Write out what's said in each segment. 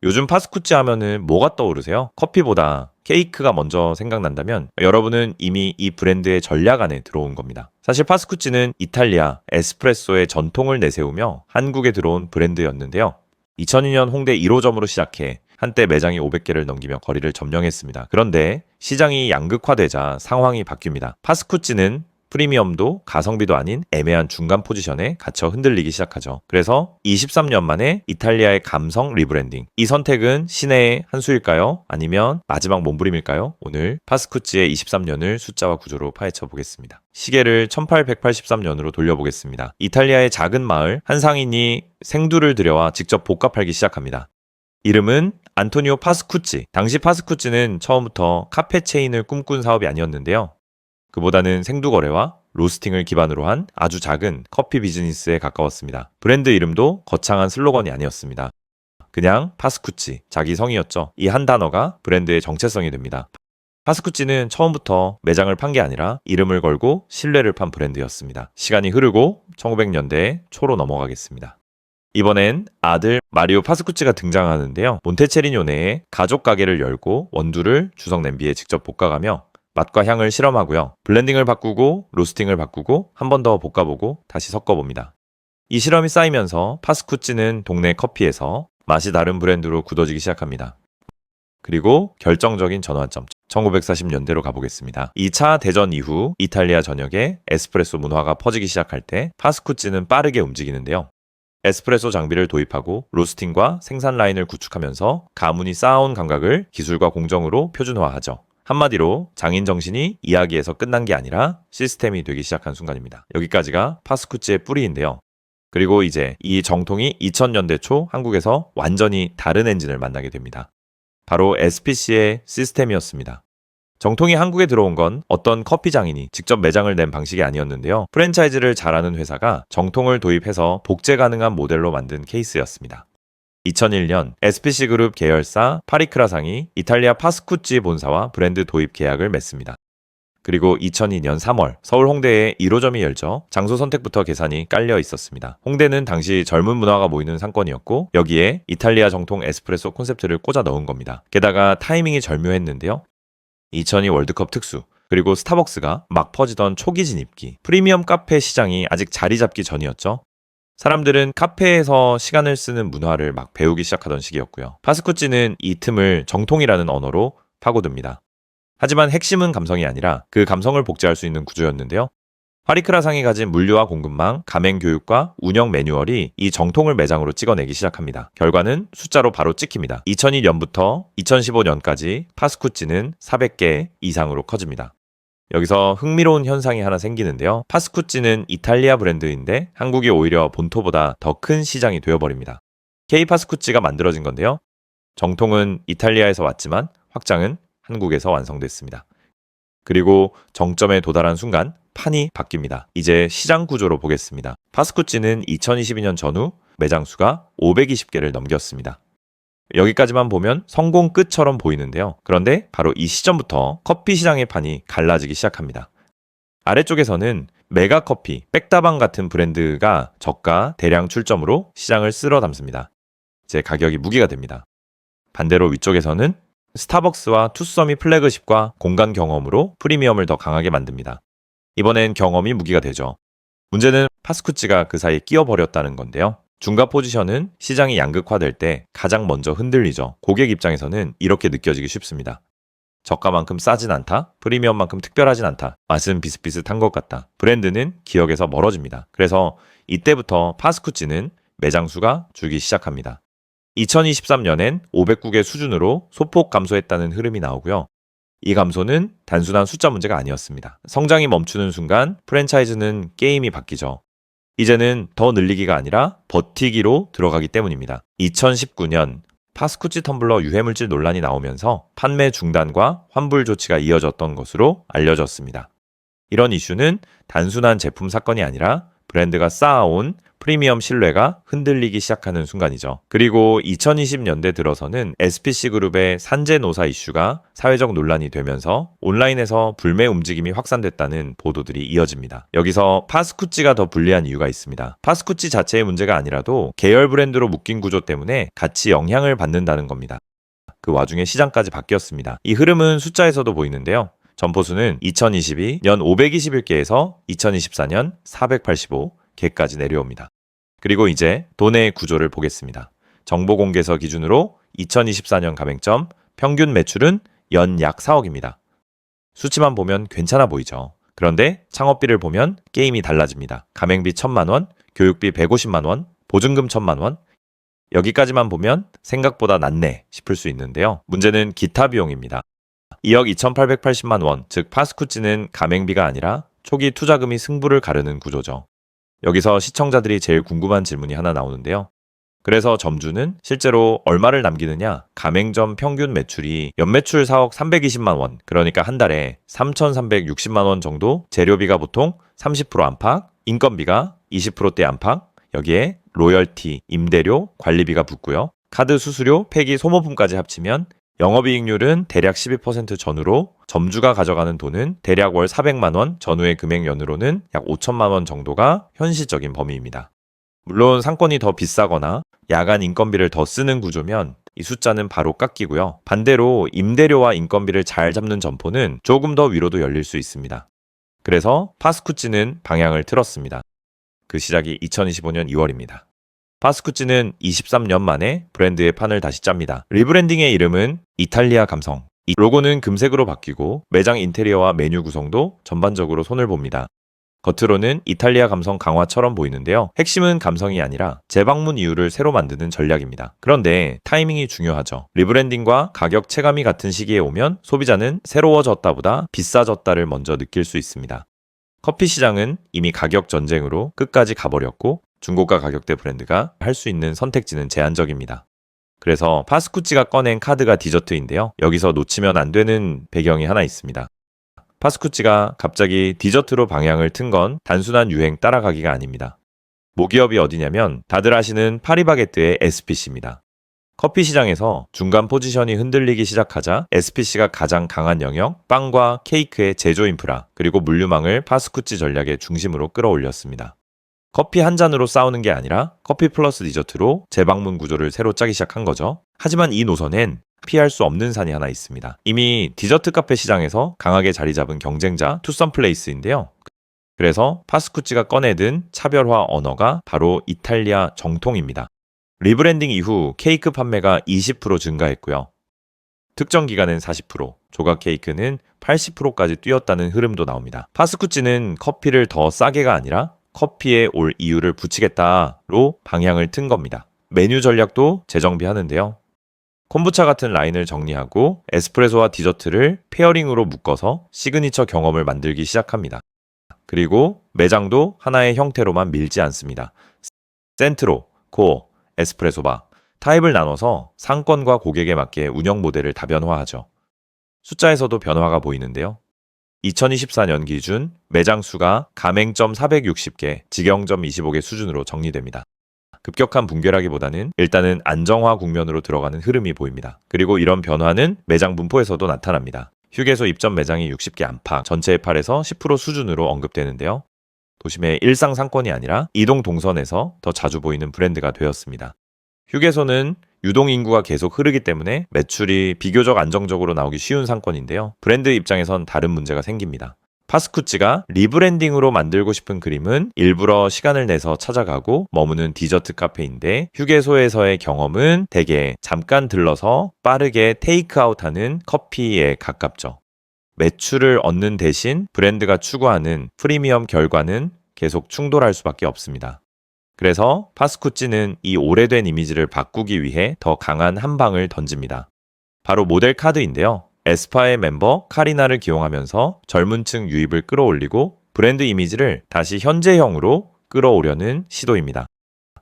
요즘 파스쿠치 하면은 뭐가 떠오르세요? 커피보다 케이크가 먼저 생각난다면 여러분은 이미 이 브랜드의 전략 안에 들어온 겁니다. 사실 파스쿠치는 이탈리아 에스프레소의 전통을 내세우며 한국에 들어온 브랜드였는데요. 2002년 홍대 1호점으로 시작해 한때 매장이 500개를 넘기며 거리를 점령했습니다. 그런데 시장이 양극화되자 상황이 바뀝니다. 파스쿠치는 프리미엄도 가성비도 아닌 애매한 중간 포지션에 갇혀 흔들리기 시작하죠. 그래서 23년 만에 이탈리아의 감성 리브랜딩. 이 선택은 신의 한 수일까요? 아니면 마지막 몸부림일까요? 오늘 파스쿠치의 23년을 숫자와 구조로 파헤쳐 보겠습니다. 시계를 1883년으로 돌려보겠습니다. 이탈리아의 작은 마을 한 상인이 생두를 들여와 직접 볶아 팔기 시작합니다. 이름은 안토니오 파스쿠치. 당시 파스쿠치는 처음부터 카페 체인을 꿈꾼 사업이 아니었는데요. 그보다는 생두거래와 로스팅을 기반으로 한 아주 작은 커피 비즈니스에 가까웠습니다. 브랜드 이름도 거창한 슬로건이 아니었습니다. 그냥 파스쿠치, 자기 성이었죠. 이 한 단어가 브랜드의 정체성이 됩니다. 파스쿠치는 처음부터 매장을 판 게 아니라 이름을 걸고 신뢰를 판 브랜드였습니다. 시간이 흐르고 1900년대 초로 넘어가겠습니다. 이번엔 아들 마리오 파스쿠치가 등장하는데요. 몬테체리뇨 내에 가족 가게를 열고 원두를 주석 냄비에 직접 볶아가며 맛과 향을 실험하고요. 블렌딩을 바꾸고 로스팅을 바꾸고 한 번 더 볶아보고 다시 섞어봅니다. 이 실험이 쌓이면서 파스쿠치는 동네 커피에서 맛이 다른 브랜드로 굳어지기 시작합니다. 그리고 결정적인 전환점 1940년대로 가보겠습니다. 2차 대전 이후 이탈리아 전역에 에스프레소 문화가 퍼지기 시작할 때 파스쿠치는 빠르게 움직이는데요. 에스프레소 장비를 도입하고 로스팅과 생산 라인을 구축하면서 가문이 쌓아온 감각을 기술과 공정으로 표준화하죠. 한마디로 장인 정신이 이야기에서 끝난 게 아니라 시스템이 되기 시작한 순간입니다. 여기까지가 파스쿠치의 뿌리인데요. 그리고 이제 이 정통이 2000년대 초 한국에서 완전히 다른 엔진을 만나게 됩니다. 바로 SPC의 시스템이었습니다. 정통이 한국에 들어온 건 어떤 커피 장인이 직접 매장을 낸 방식이 아니었는데요. 프랜차이즈를 잘하는 회사가 정통을 도입해서 복제 가능한 모델로 만든 케이스였습니다. 2001년 SPC 그룹 계열사 파리크라상이 이탈리아 파스쿠치 본사와 브랜드 도입 계약을 맺습니다. 그리고 2002년 3월 서울 홍대에 1호점이 열죠. 장소 선택부터 계산이 깔려 있었습니다. 홍대는 당시 젊은 문화가 모이는 상권이었고 여기에 이탈리아 정통 에스프레소 콘셉트를 꽂아 넣은 겁니다. 게다가 타이밍이 절묘했는데요. 2002 월드컵 특수 그리고 스타벅스가 막 퍼지던 초기 진입기 프리미엄 카페 시장이 아직 자리 잡기 전이었죠. 사람들은 카페에서 시간을 쓰는 문화를 막 배우기 시작하던 시기였고요. 파스쿠치는 이 틈을 정통이라는 언어로 파고듭니다. 하지만 핵심은 감성이 아니라 그 감성을 복제할 수 있는 구조였는데요. 파리크라상이 가진 물류와 공급망, 가맹 교육과 운영 매뉴얼이 이 정통을 매장으로 찍어내기 시작합니다. 결과는 숫자로 바로 찍힙니다. 2002년부터 2015년까지 파스쿠치는 400개 이상으로 커집니다. 여기서 흥미로운 현상이 하나 생기는데요. 파스쿠치는 이탈리아 브랜드인데 한국이 오히려 본토보다 더 큰 시장이 되어버립니다. K-파스쿠치가 만들어진 건데요. 정통은 이탈리아에서 왔지만 확장은 한국에서 완성됐습니다. 그리고 정점에 도달한 순간 판이 바뀝니다. 이제 시장 구조로 보겠습니다. 파스쿠치는 2022년 전후 매장 수가 520개를 넘겼습니다. 여기까지만 보면 성공 끝처럼 보이는데요. 그런데 바로 이 시점부터 커피 시장의 판이 갈라지기 시작합니다. 아래쪽에서는 메가커피, 백다방 같은 브랜드가 저가 대량 출점으로 시장을 쓸어 담습니다. 이제 가격이 무기가 됩니다. 반대로 위쪽에서는 스타벅스와 투썸이 플래그십과 공간 경험으로 프리미엄을 더 강하게 만듭니다. 이번엔 경험이 무기가 되죠. 문제는 파스쿠치가 그 사이에 끼어버렸다는 건데요. 중간 포지션은 시장이 양극화될 때 가장 먼저 흔들리죠. 고객 입장에서는 이렇게 느껴지기 쉽습니다. 저가만큼 싸진 않다, 프리미엄만큼 특별하진 않다, 맛은 비슷비슷한 것 같다. 브랜드는 기억에서 멀어집니다. 그래서 이때부터 파스쿠치는 매장 수가 줄기 시작합니다. 2023년엔 509개 수준으로 소폭 감소했다는 흐름이 나오고요. 이 감소는 단순한 숫자 문제가 아니었습니다. 성장이 멈추는 순간 프랜차이즈는 게임이 바뀌죠. 이제는 더 늘리기가 아니라 버티기로 들어가기 때문입니다. 2019년 파스쿠치 텀블러 유해물질 논란이 나오면서 판매 중단과 환불 조치가 이어졌던 것으로 알려졌습니다. 이런 이슈는 단순한 제품 사건이 아니라 브랜드가 쌓아온 프리미엄 신뢰가 흔들리기 시작하는 순간이죠. 그리고 2020년대 들어서는 SPC 그룹의 산재 노사 이슈가 사회적 논란이 되면서 온라인에서 불매 움직임이 확산됐다는 보도들이 이어집니다. 여기서 파스쿠찌가 더 불리한 이유가 있습니다. 파스쿠찌 자체의 문제가 아니라도 계열 브랜드로 묶인 구조 때문에 같이 영향을 받는다는 겁니다. 그 와중에 시장까지 바뀌었습니다. 이 흐름은 숫자에서도 보이는데요. 점포수는 2022년 521개에서 2024년 485개까지 내려옵니다. 그리고 이제 도내 구조를 보겠습니다. 정보공개서 기준으로 2024년 가맹점 평균 매출은 연 약 4억입니다. 수치만 보면 괜찮아 보이죠. 그런데 창업비를 보면 게임이 달라집니다. 가맹비 1,000만 원, 교육비 150만 원, 보증금 1,000만 원. 여기까지만 보면 생각보다 낫네 싶을 수 있는데요. 문제는 기타 비용입니다. 2억 2,880만 원, 즉 파스쿠찌는 가맹비가 아니라 초기 투자금이 승부를 가르는 구조죠. 여기서 시청자들이 제일 궁금한 질문이 하나 나오는데요. 그래서 점주는 실제로 얼마를 남기느냐? 가맹점 평균 매출이 연매출 4억 320만 원, 그러니까 한 달에 3,360만 원 정도, 재료비가 보통 30% 안팎, 인건비가 20%대 안팎, 여기에 로열티, 임대료, 관리비가 붙고요. 카드 수수료, 폐기, 소모품까지 합치면 영업이익률은 대략 12% 전후로 점주가 가져가는 돈은 대략 월 400만 원, 전후의 금액 연으로는 약 5천만 원 정도가 현실적인 범위입니다. 물론 상권이 더 비싸거나 야간 인건비를 더 쓰는 구조면 이 숫자는 바로 깎이고요. 반대로 임대료와 인건비를 잘 잡는 점포는 조금 더 위로도 열릴 수 있습니다. 그래서 파스쿠찌는 방향을 틀었습니다. 그 시작이 2025년 2월입니다. 파스쿠찌는 23년 만에 브랜드의 판을 다시 짭니다. 리브랜딩의 이름은 이탈리아 감성. 이 로고는 금색으로 바뀌고 매장 인테리어와 메뉴 구성도 전반적으로 손을 봅니다. 겉으로는 이탈리아 감성 강화처럼 보이는데요. 핵심은 감성이 아니라 재방문 이유를 새로 만드는 전략입니다. 그런데 타이밍이 중요하죠. 리브랜딩과 가격 체감이 같은 시기에 오면 소비자는 새로워졌다보다 비싸졌다를 먼저 느낄 수 있습니다. 커피 시장은 이미 가격 전쟁으로 끝까지 가버렸고 중고가 가격대 브랜드가 할 수 있는 선택지는 제한적입니다. 그래서 파스쿠찌가 꺼낸 카드가 디저트인데요. 여기서 놓치면 안 되는 배경이 하나 있습니다. 파스쿠찌가 갑자기 디저트로 방향을 튼 건 단순한 유행 따라가기가 아닙니다. 모기업이 어디냐면 다들 아시는 파리바게뜨의 SPC입니다. 커피 시장에서 중간 포지션이 흔들리기 시작하자 SPC가 가장 강한 영역, 빵과 케이크의 제조 인프라, 그리고 물류망을 파스쿠찌 전략의 중심으로 끌어올렸습니다. 커피 한 잔으로 싸우는 게 아니라 커피 플러스 디저트로 재방문 구조를 새로 짜기 시작한 거죠. 하지만 이 노선엔 피할 수 없는 산이 하나 있습니다. 이미 디저트 카페 시장에서 강하게 자리 잡은 경쟁자 투썸플레이스인데요. 그래서 파스쿠찌가 꺼내든 차별화 언어가 바로 이탈리아 정통입니다. 리브랜딩 이후 케이크 판매가 20% 증가했고요. 특정 기간엔 40%, 조각 케이크는 80%까지 뛰었다는 흐름도 나옵니다. 파스쿠찌는 커피를 더 싸게가 아니라 커피에 올 이유를 붙이겠다로 방향을 튼 겁니다. 메뉴 전략도 재정비하는데요. 콤부차 같은 라인을 정리하고 에스프레소와 디저트를 페어링으로 묶어서 시그니처 경험을 만들기 시작합니다. 그리고 매장도 하나의 형태로만 밀지 않습니다. 센트로, 코어, 에스프레소바, 타입을 나눠서 상권과 고객에 맞게 운영 모델을 다변화하죠. 숫자에서도 변화가 보이는데요. 2024년 기준 매장 수가 가맹점 460개, 직영점 25개 수준으로 정리됩니다. 급격한 붕괴라기보다는 일단은 안정화 국면으로 들어가는 흐름이 보입니다. 그리고 이런 변화는 매장 분포에서도 나타납니다. 휴게소 입점 매장이 60개 안팎, 전체의 8에서 10% 수준으로 언급되는데요. 도심의 일상 상권이 아니라 이동 동선에서 더 자주 보이는 브랜드가 되었습니다. 휴게소는 유동 인구가 계속 흐르기 때문에 매출이 비교적 안정적으로 나오기 쉬운 상권인데요. 브랜드 입장에선 다른 문제가 생깁니다. 파스쿠찌가 리브랜딩으로 만들고 싶은 그림은 일부러 시간을 내서 찾아가고 머무는 디저트 카페인데 휴게소에서의 경험은 대개 잠깐 들러서 빠르게 테이크아웃하는 커피에 가깝죠. 매출을 얻는 대신 브랜드가 추구하는 프리미엄 결과는 계속 충돌할 수밖에 없습니다. 그래서 파스쿠찌는 이 오래된 이미지를 바꾸기 위해 더 강한 한 방을 던집니다. 바로 모델 카드인데요. 에스파의 멤버 카리나를 기용하면서 젊은 층 유입을 끌어올리고 브랜드 이미지를 다시 현재형으로 끌어오려는 시도입니다.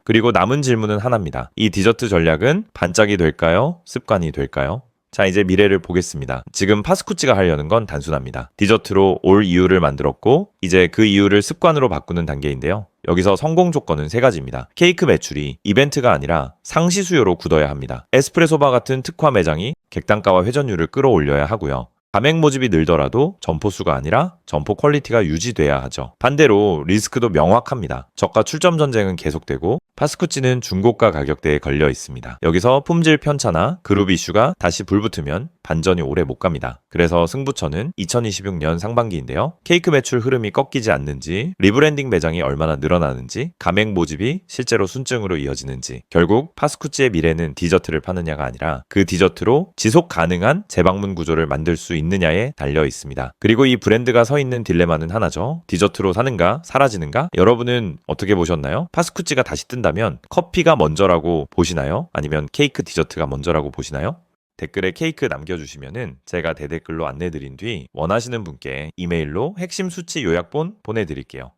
그리고 남은 질문은 하나입니다. 이 디저트 전략은 반짝이 될까요? 습관이 될까요? 자, 이제 미래를 보겠습니다. 지금 파스쿠찌가 하려는 건 단순합니다. 디저트로 올 이유를 만들었고 이제 그 이유를 습관으로 바꾸는 단계인데요. 여기서 성공 조건은 세 가지입니다. 케이크 매출이 이벤트가 아니라 상시 수요로 굳어야 합니다. 에스프레소바 같은 특화 매장이 객단가와 회전율을 끌어올려야 하고요. 가맹 모집이 늘더라도 점포 수가 아니라 점포 퀄리티가 유지돼야 하죠. 반대로 리스크도 명확합니다. 저가 출점 전쟁은 계속되고 파스쿠치는 중고가 가격대에 걸려 있습니다. 여기서 품질 편차나 그룹 이슈가 다시 불붙으면 반전이 오래 못 갑니다. 그래서 승부처는 2026년 상반기인데요. 케이크 매출 흐름이 꺾이지 않는지, 리브랜딩 매장이 얼마나 늘어나는지, 가맹 모집이 실제로 순증으로 이어지는지, 결국 파스쿠치의 미래는 디저트를 파느냐가 아니라 그 디저트로 지속 가능한 재방문 구조를 만들 수 있느냐에 달려 있습니다. 그리고 이 브랜드가 서 있는 딜레마는 하나죠. 디저트로 사는가 사라지는가? 여러분은 어떻게 보셨나요? 파스쿠치가 다시 뜬다면 커피가 먼저라고 보시나요? 아니면 케이크 디저트가 먼저라고 보시나요? 댓글에 케이크 남겨주시면은 제가 대댓글로 안내드린 뒤 원하시는 분께 이메일로 핵심 수치 요약본 보내드릴게요.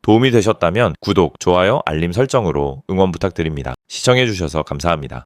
도움이 되셨다면 구독, 좋아요, 알림 설정으로 응원 부탁드립니다. 시청해주셔서 감사합니다.